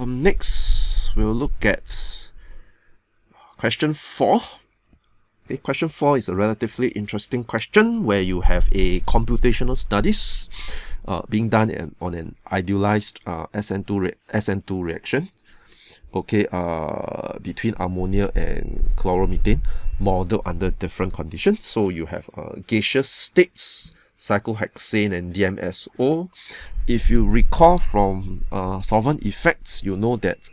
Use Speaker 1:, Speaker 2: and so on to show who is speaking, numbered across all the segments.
Speaker 1: Next, we'll look at question 4. Okay, question 4 is a relatively interesting question where you have a computational studies being done on an idealized SN2 reaction, okay, between ammonia and chloromethane, modeled under different conditions. So you have gaseous states, cyclohexane and DMSO. If you recall from solvent effects, you know that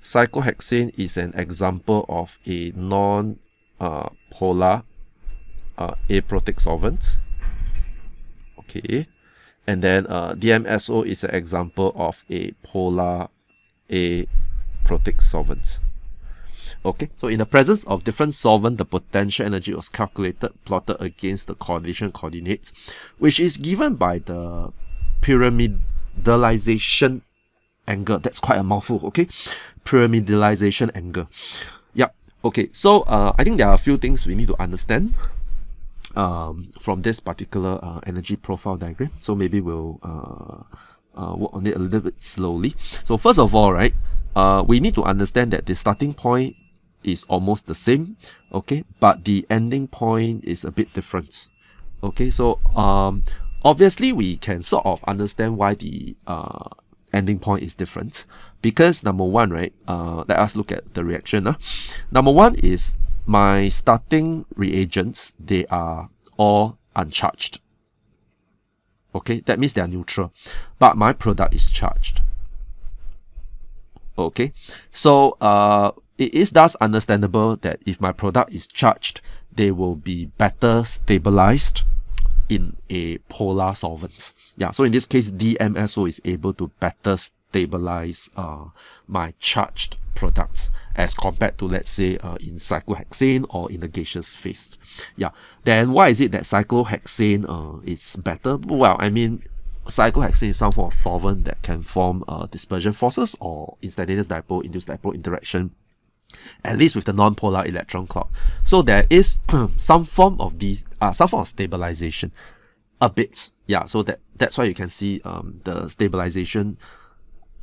Speaker 1: cyclohexane is an example of a non-polar aprotic solvent. Okay, and then DMSO is an example of a polar aprotic solvent. Okay, so in the presence of different solvent, the potential energy was calculated, plotted against the coordination coordinates, which is given by the pyramidalization angle. That's quite a mouthful, okay? Pyramidalization angle. Yep. Okay, so I think there are a few things we need to understand from this particular energy profile diagram. So maybe we'll work on it a little bit slowly. So first of all, right, we need to understand that the starting point is almost the same, okay, but the ending point is a bit different. Okay, so obviously we can sort of understand why the ending point is different, because number one, right, let us look at the reaction. Number one is my starting reagents, they are all uncharged. Okay, that means they are neutral, but my product is charged. Okay, so it is thus understandable that if my product is charged, they will be better stabilized in a polar solvent. Yeah, so in this case, DMSO is able to better stabilize my charged products as compared to, let's say, in cyclohexane or in the gaseous phase. Yeah, then why is it that cyclohexane is better? Well, I mean, cyclohexane is some form of solvent that can form dispersion forces or instantaneous dipole-induced dipole interaction, at least with the non-polar electron cloud. So there is some form of stabilization, a bit. Yeah, so that's why you can see the stabilization.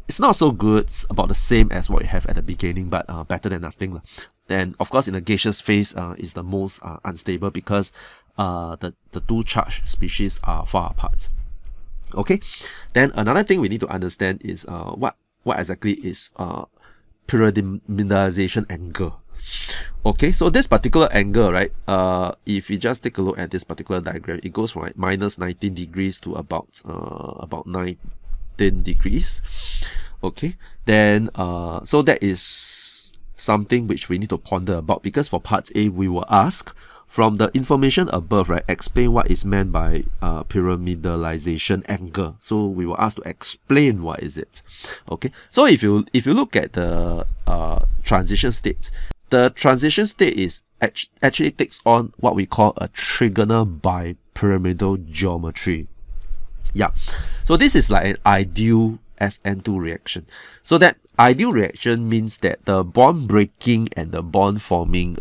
Speaker 1: It's not so good. It's about the same as what you have at the beginning, but better than nothing. Then, of course, in the gaseous phase is the most unstable because the two charged species are far apart. Okay, then another thing we need to understand is what exactly is pyramidalization angle. Okay, so this particular angle, right, if you just take a look at this particular diagram, it goes from minus 19 degrees to about 19 degrees. Okay, then so that is something which we need to ponder about, because for part A we will ask, from the information above, right, explain what is meant by pyramidalization angle. So we will ask to explain what is it. Okay, so if you look at the transition state, the transition state is actually takes on what we call a trigonal bipyramidal geometry. Yeah, so this is like an ideal SN2 reaction. So that ideal reaction means that the bond breaking and the bond forming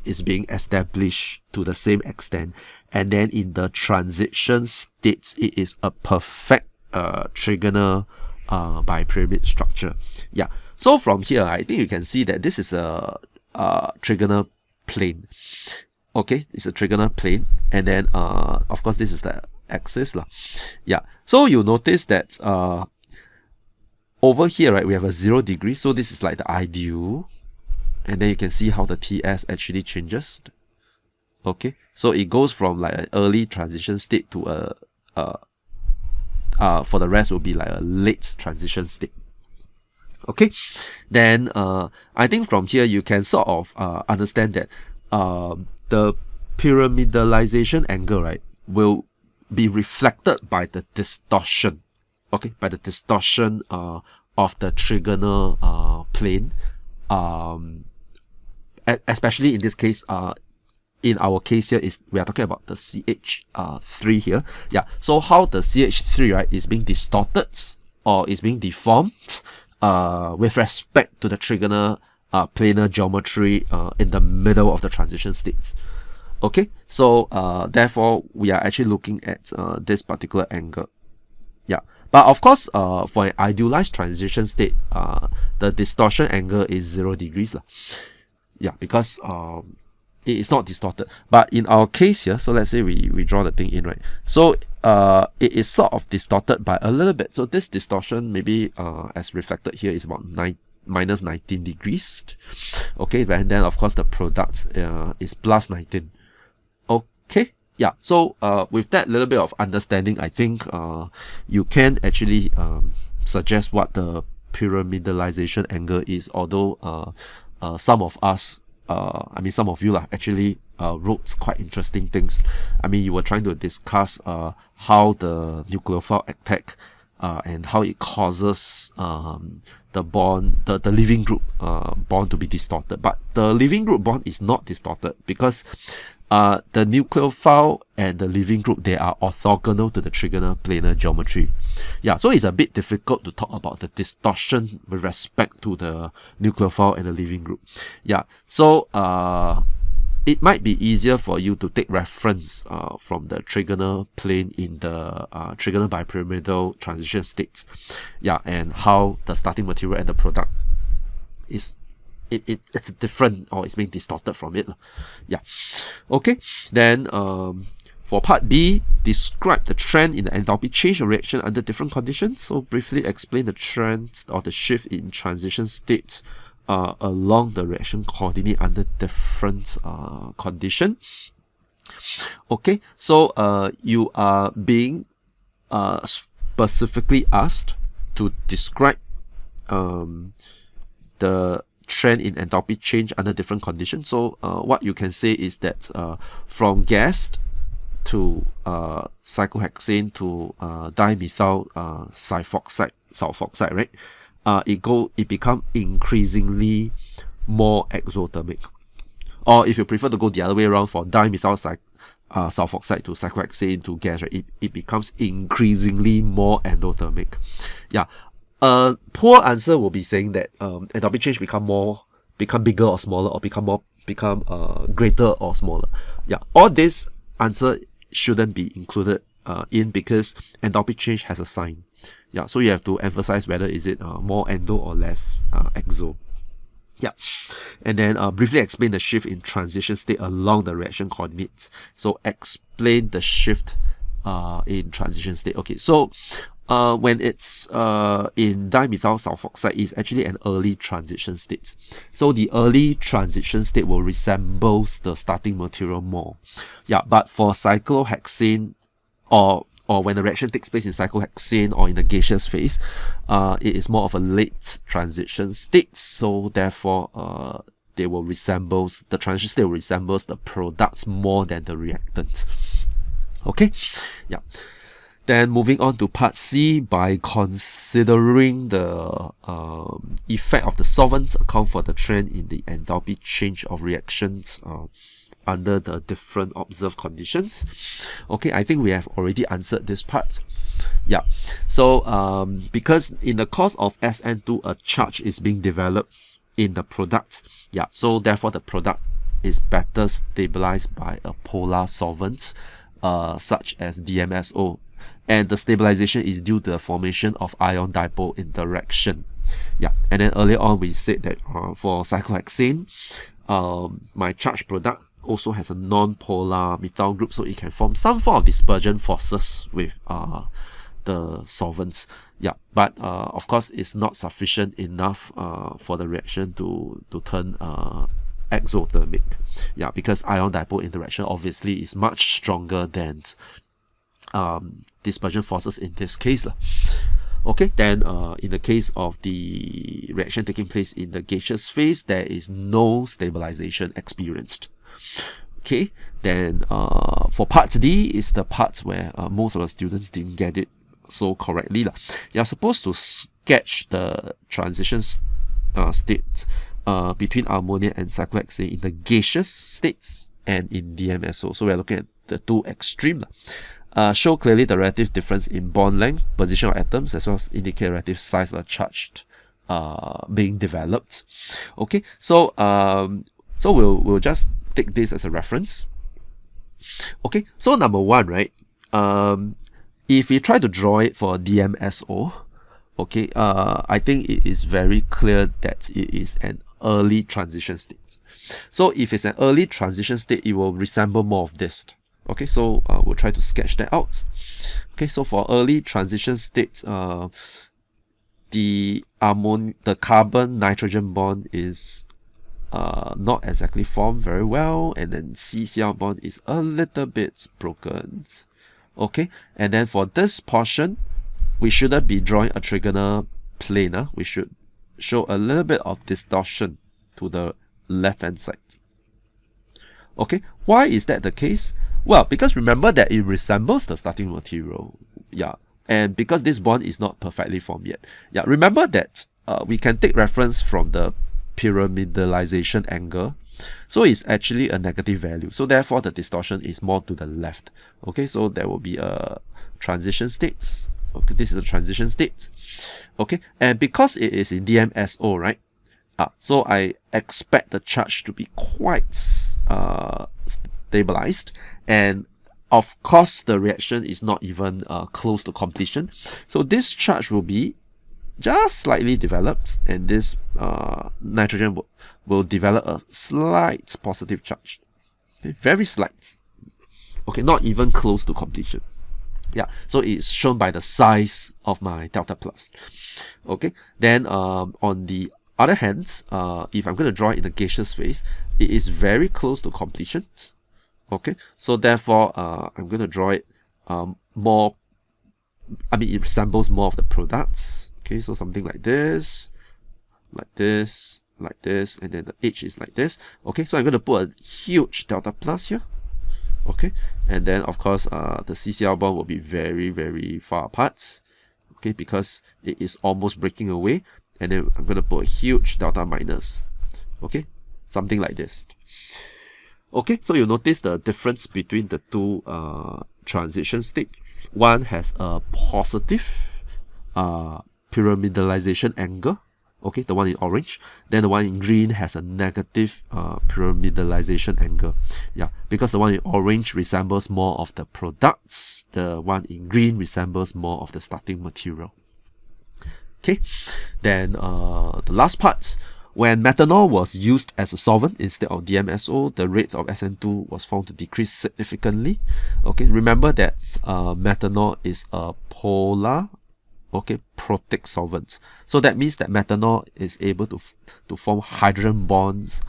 Speaker 1: is being established to the same extent, and then in the transition states it is a perfect trigonal bipyramid structure. Yeah, so from here I think you can see that this is a trigonal plane. Okay, it's a trigonal plane, and then of course this is the axis lah. Yeah, so you notice that over here, right, we have a 0 degree, so this is like the ideal. And then you can see how the TS actually changes. Okay, so it goes from like an early transition state to for the rest will be like a late transition state. Okay, then I think from here you can sort of understand that the pyramidalization angle, right, will be reflected by the distortion. Okay, by the distortion of the trigonal plane. Especially in this case, in our case here, is we are talking about the CH3 here. Yeah, so how the CH3, right, is being distorted or is being deformed with respect to the trigonal planar geometry in the middle of the transition states. Okay, so therefore we are actually looking at this particular angle. Yeah, But of course, for an idealized transition state, the distortion angle is 0 degrees. Yeah, because it is not distorted. But in our case here, so let's say we draw the thing in, right? So it is sort of distorted by a little bit. So this distortion, maybe as reflected here, is about minus 19 degrees. Okay, and then of course the product is plus 19. Okay, yeah. So with that little bit of understanding, I think you can actually suggest what the pyramidalization angle is. Although some of us, some of you actually wrote quite interesting things. I mean, you were trying to discuss how the nucleophile attack and how it causes the bond, the leaving group bond to be distorted. But the leaving group bond is not distorted because the nucleophile and the leaving group, they are orthogonal to the trigonal planar geometry. Yeah, so it's a bit difficult to talk about the distortion with respect to the nucleophile and the leaving group. Yeah, so it might be easier for you to take reference from the trigonal plane in the trigonal bipyramidal transition states. Yeah, and how the starting material and the product is it's different, or it's being distorted from it. Yeah. Okay. Then for part B, describe the trend in the enthalpy change of reaction under different conditions. So briefly explain the trend or the shift in transition states along the reaction coordinate under different condition. Okay. So you are being specifically asked to describe the trend in enthalpy change under different conditions. So what you can say is that from gas to cyclohexane to dimethyl sulfoxide, right? It become increasingly more exothermic. Or if you prefer to go the other way around, for dimethyl sulfoxide to cyclohexane to gas, right? It becomes increasingly more endothermic. Yeah. A poor answer will be saying that enthalpy change become bigger or smaller, or become greater or smaller. Yeah, all this answer shouldn't be included in, because enthalpy change has a sign. Yeah, so you have to emphasize whether is it more endo or less exo. Yeah, and then briefly explain the shift in transition state along the reaction coordinates. So explain the shift in transition state. Okay, so when it's in dimethyl sulfoxide, is actually an early transition state. So the early transition state will resemble the starting material more. Yeah, but for cyclohexane, or when the reaction takes place in cyclohexane or in the gaseous phase, it is more of a late transition state. So therefore, the transition state resembles the products more than the reactant. Okay, yeah. Then moving on to part C, by considering the effect of the solvents account for the trend in the enthalpy change of reactions under the different observed conditions. Okay, I think we have already answered this part. Yeah, so because in the course of SN2, a charge is being developed in the product. Yeah, so therefore the product is better stabilized by a polar solvent such as DMSO. And the stabilization is due to the formation of ion dipole interaction. Yeah, and then earlier on we said that for cyclohexane, my charged product also has a non-polar methyl group, so it can form some form of dispersion forces with the solvents. Yeah, but of course it's not sufficient enough for the reaction to turn exothermic. Yeah, because ion dipole interaction obviously is much stronger than dispersion forces in this case. Okay, then in the case of the reaction taking place in the gaseous phase, there is no stabilization experienced. Okay, then for part D is the part where most of the students didn't get it so correctly. You're supposed to sketch the transition state between ammonia and cyclohexane in the gaseous states and in DMSO. So we're looking at the two extremes. Show clearly the relative difference in bond length, position of atoms, as well as indicate relative size of the charge being developed. Okay, so we'll just take this as a reference. Okay, so number one, right? if we try to draw it for DMSO, okay, I think it is very clear that it is an early transition state. So if it's an early transition state, it will resemble more of this. Okay, so we'll try to sketch that out. Okay, so for early transition states, the carbon nitrogen bond is not exactly formed very well, and then CCl bond is a little bit broken. Okay, and then for this portion, we shouldn't be drawing a trigonal plane. We should show a little bit of distortion to the left hand side. Okay, why is that the case? Well, because remember that it resembles the starting material. Yeah, and because this bond is not perfectly formed yet. Yeah, remember that we can take reference from the pyramidalization angle. So it's actually a negative value. So therefore the distortion is more to the left. Okay, so there will be a transition state. Okay, this is a transition state. Okay, and because it is in DMSO, right? So I expect the charge to be quite stabilized, and of course the reaction is not even close to completion. So this charge will be just slightly developed, and this nitrogen will develop a slight positive charge. Okay, very slight. Okay, not even close to completion. Yeah, so it's shown by the size of my delta plus. Okay, then on the other hand, if I'm going to draw it in the gaseous phase, it is very close to completion. Okay, so therefore I'm going to draw it more, I mean, it resembles more of the products. Okay, so something like this, like this, like this, and then the edge is like this. Okay, so I'm going to put a huge delta plus here. Okay, and then of course the CCl bond will be very, very far apart. Okay, because it is almost breaking away, and then I'm going to put a huge delta minus. Okay, something like this. Okay, so you notice the difference between the two transition states. One has a positive pyramidalization angle, okay, the one in orange. Then the one in green has a negative pyramidalization angle. Yeah, because the one in orange resembles more of the products, the one in green resembles more of the starting material. Okay, then the last part, when methanol was used as a solvent instead of DMSO, the rate of SN2 was found to decrease significantly. Okay, remember that methanol is a polar, okay, protic solvent. So that means that methanol is able to form hydrogen bonds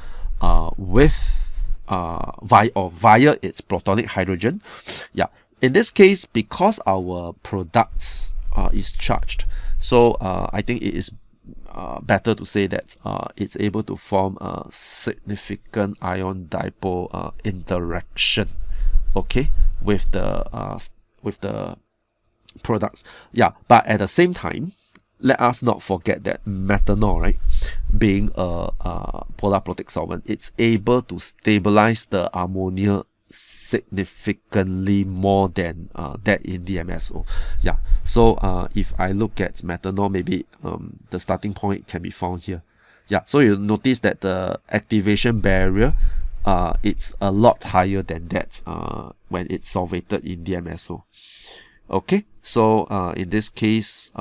Speaker 1: via its protonic hydrogen. Yeah, in this case, because our product is charged, so I think it is better to say that it's able to form a significant ion dipole interaction, okay, with the products. Yeah, but at the same time, let us not forget that methanol, right, being a polar protic solvent, it's able to stabilize the ammonia significantly more than that in DMSO. Yeah, so if I look at methanol, maybe the starting point can be found here. Yeah, so you notice that the activation barrier it's a lot higher than that when it's solvated in DMSO. Okay, so in this case,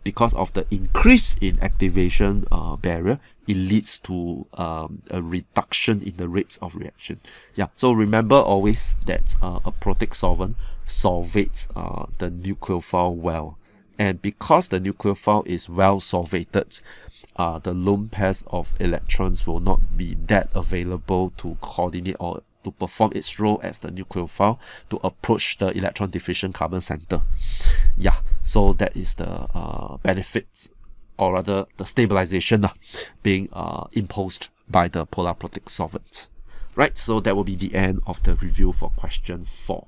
Speaker 1: because of the increase in activation barrier, it leads to a reduction in the rates of reaction. Yeah, so remember always that a protic solvent solvates the nucleophile well, and because the nucleophile is well solvated, the lone pairs of electrons will not be that available to coordinate or to perform its role as the nucleophile to approach the electron deficient carbon center. Yeah, so that is the benefits, or rather the stabilization being imposed by the polar protic solvent. Right, so that will be the end of the review for question 4.